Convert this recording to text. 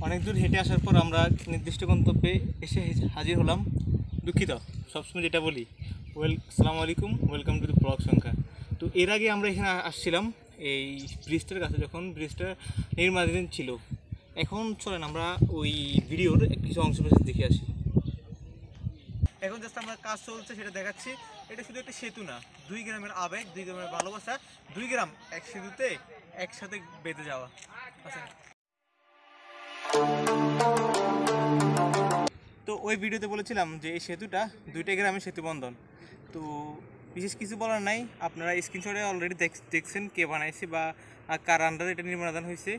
অনেক দূর হেঁটে আসার পর আমরা নির্দিষ্ট গন্তব্যে এসে হাজির হলাম। দুঃখিত, সবসময় যেটা বলি, আসসালামু আলাইকুম, ওয়েলকাম টু দ্য ব্লগ সংখ্যা। তো এর আগে আমরা এখানে আসছিলাম এই ব্রিজটার কাছে, যখন ব্রিজটা নির্মাণাধীন ছিল। এখন চলেন আমরা ওই ভিডিওর কিছু অংশ দেখে আসি। এখন জাস্ট আমরা কাজ চলছে সেটা দেখাচ্ছি। এটা শুধু একটা সেতু না, 2 গ্রামের আবেগ, 2 গ্রামের ভালোবাসা, 2 গ্রাম এক সেতুতে একসাথে বেঁধে যাওয়া। আচ্ছা, তো ওই ভিডিওতে বলেছিলাম যে এই সেতুটা 2টা গ্রামের সেতু বন্ধন। তো বিশেষ কিছু বলার নাই, আপনারা স্ক্রিনশটে অলরেডি দেখছেন কে বানাইছে বা কার আন্ডারে এটা নির্মাণাধীন হয়েছে।